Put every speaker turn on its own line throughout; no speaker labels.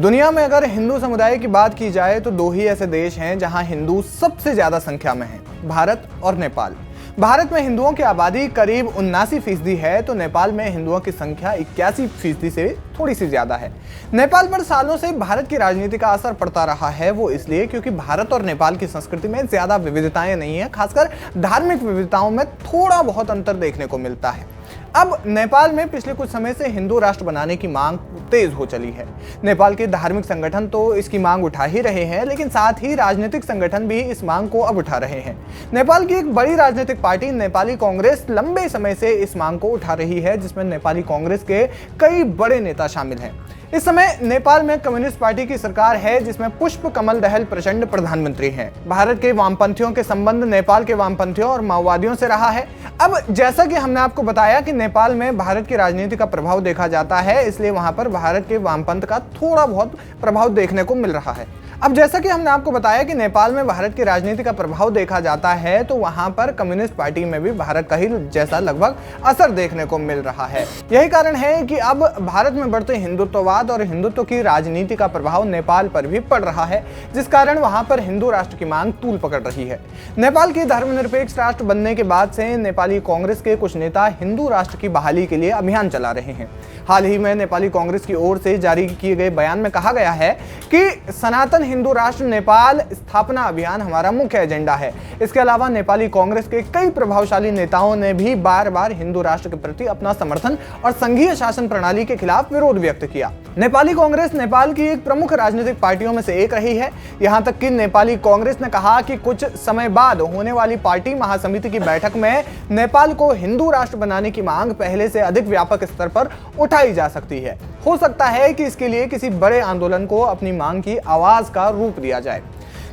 दुनिया में अगर हिंदू समुदाय की बात की जाए तो दो ही ऐसे देश हैं जहां हिंदू सबसे ज्यादा संख्या में हैं, भारत और नेपाल। भारत में हिंदुओं की आबादी करीब 79% है तो नेपाल में हिंदुओं की संख्या 81% से थोड़ी सी ज्यादा है। नेपाल पर सालों से भारत की राजनीति का असर पड़ता रहा है, वो इसलिए क्योंकि भारत और नेपाल की संस्कृति में ज्यादा विविधताएं नहीं है, खासकर धार्मिक विविधताओं में थोड़ा बहुत अंतर देखने को मिलता है। अब नेपाल में पिछले कुछ समय से हिंदू राष्ट्र बनाने की मांग तेज हो चली है। नेपाल के धार्मिक संगठन तो इसकी मांग उठा ही रहे हैं, लेकिन साथ ही राजनीतिक संगठन भी इस मांग को अब उठा रहे हैं। नेपाल की एक बड़ी राजनीतिक पार्टी नेपाली कांग्रेस लंबे समय से इस मांग को उठा रही है, जिसमें नेपाली कांग्रेस के कई बड़े नेता शामिल हैं। इस समय नेपाल में कम्युनिस्ट पार्टी की सरकार है, जिसमें पुष्प कमल दहल प्रचंड प्रधानमंत्री हैं। भारत के वामपंथियों के संबंध नेपाल के वामपंथियों और माओवादियों से रहा है। अब जैसा कि हमने आपको बताया कि नेपाल में भारत की राजनीति का प्रभाव देखा जाता है, इसलिए वहां पर भारत के वामपंथ का थोड़ा बहुत प्रभाव देखने को मिल रहा है। अब जैसा कि हमने आपको बताया कि नेपाल में भारत की राजनीति का प्रभाव देखा जाता है, तो वहां पर कम्युनिस्ट पार्टी में भी भारत का ही जैसा लगभग असर देखने को मिल रहा है। यही कारण है कि अब भारत में बढ़ते हिंदुत्ववाद और हिंदुत्व की राजनीति का प्रभाव नेपाल पर भी पड़ रहा है, जिस कारण वहां पर हिंदू राष्ट्र की मांग तूल पकड़ रही है। नेपाल के धर्मनिरपेक्ष राष्ट्र बनने के बाद से नेपाली कांग्रेस के कुछ नेता हिंदू राष्ट्र की बहाली के लिए अभियान चला रहे हैं। हाल ही में नेपाली कांग्रेस की ओर से जारी किए गए बयान में कहा गया है कि सनातन हिंदू राष्ट्र नेपाल स्थापना अभियान हमारा मुख्य एजेंडा है। इसके अलावा नेपाली कांग्रेस के कई प्रभावशाली नेताओं ने भी बार बार हिंदू राष्ट्र के प्रति अपना समर्थन और संघीय शासन प्रणाली के खिलाफ विरोध व्यक्त किया। नेपाली कांग्रेस नेपाल की एक प्रमुख राजनीतिक पार्टियों में से एक रही है। यहां तक कि नेपाली कांग्रेस ने कहा कि कुछ समय बाद होने वाली पार्टी महासमिति की बैठक में नेपाल को हिंदू राष्ट्र बनाने की मांग पहले से अधिक व्यापक स्तर पर उठाई जा सकती है। हो सकता है कि इसके लिए किसी बड़े आंदोलन को अपनी मांग की आवाज का रूप दिया जाए।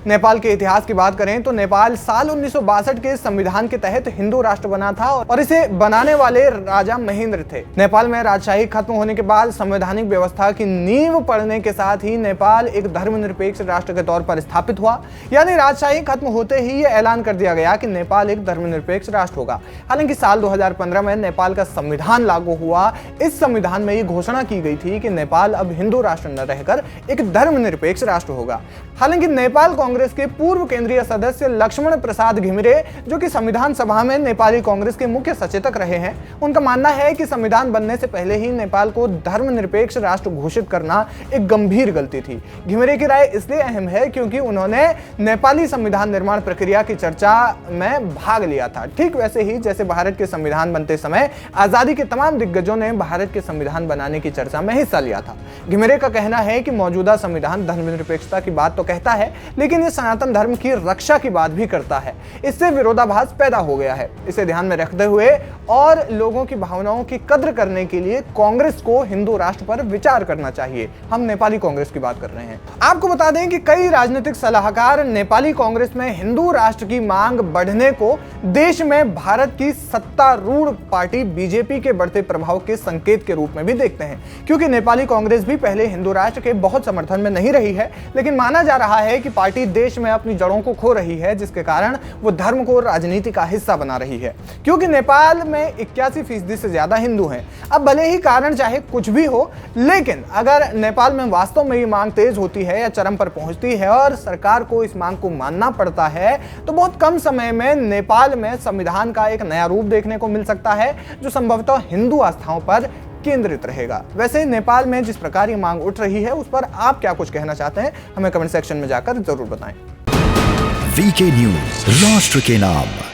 नेपाल के इतिहास की बात करें तो नेपाल साल 1962 के संविधान के तहत हिंदू राष्ट्र बना था और इसे बनाने वाले राजा महेंद्र थे। नेपाल में राजशाही खत्म होने के बाद संवैधानिक व्यवस्था की नींव पड़ने के साथ ही नेपाल एक धर्मनिरपेक्ष राष्ट्र के तौर पर स्थापित हुआ। यानी राजशाही खत्म होते ही ये ऐलान कर दिया गया कि नेपाल एक धर्मनिरपेक्ष राष्ट्र होगा। हालांकि साल 2015 में नेपाल का संविधान लागू हुआ। इस संविधान में ये घोषणा की गई थी कि नेपाल अब हिंदू राष्ट्र न रहकर एक धर्मनिरपेक्ष राष्ट्र होगा। हालांकि नेपाल कांग्रेस के पूर्व केंद्रीय सदस्य लक्ष्मण प्रसाद घिमिरे, जो कि संविधान सभा में नेपाली कांग्रेस के मुख्य सचेतक रहे हैं, उनका मानना है कि संविधान बनने से पहले ही नेपाल को धर्मनिरपेक्ष राष्ट्र घोषित करना एक गंभीर गलती थी। घिमिरे की राय इसलिए अहम है क्योंकि उन्होंने नेपाली संविधान निर्माण प्रक्रिया की चर्चा में भाग लिया था, ठीक वैसे ही जैसे भारत के संविधान बनते समय आजादी के तमाम दिग्गजों ने भारत के संविधान बनाने की चर्चा में हिस्सा लिया था। घिमिरे का कहना है कि मौजूदा संविधान धर्मनिरपेक्षता की बात तो कहता है, लेकिन ये सनातन धर्म की रक्षा की बात भी करता है। इससे विरोधाभास पैदा हो गया है। इसे ध्यान में रखते हुए और लोगों की भावनाओं की कद्र करने के लिए कांग्रेस को हिंदू राष्ट्र पर विचार करना चाहिए। हम नेपाली कांग्रेस की बात कर रहे हैं। आपको बता दें कि कई राजनीतिक सलाहकार नेपाली कांग्रेस में हिंदू राष्ट्र की मांग बढ़ने को देश में भारत की सत्तारूढ़ पार्टी बीजेपी के बढ़ते प्रभाव के संकेत के रूप में भी देखते हैं, क्योंकि नेपाली कांग्रेस भी पहले हिंदू राष्ट्र के बहुत समर्थन में नहीं रही है, लेकिन माना जा रहा है कि पार्टी देश में अपनी जड़ों को खो रही है, जिसके कारण वो धर्म को राजनीति का हिस्सा बना रही है। क्योंकि नेपाल में 81% से ज्यादा हिंदू हैं। अब भले ही कारण चाहे कुछ भी हो, लेकिन अगर नेपाल में वास्तव में ये मांग तेज होती है या चरम पर पहुंचती है और सरकार को इस मांग को मानना पड़ता है, तो बहुत कम समय में नेपाल में संविधान का एक नया रूप देखने को मिल सकता है, जो संभवतः हिंदू आस्थाओं पर केंद्रित रहेगा। वैसे नेपाल में जिस प्रकार ये मांग उठ रही है, उस पर आप क्या कुछ कहना चाहते हैं, हमें कमेंट सेक्शन में जाकर जरूर बताएं।
वीके न्यूज, राष्ट्र के नाम।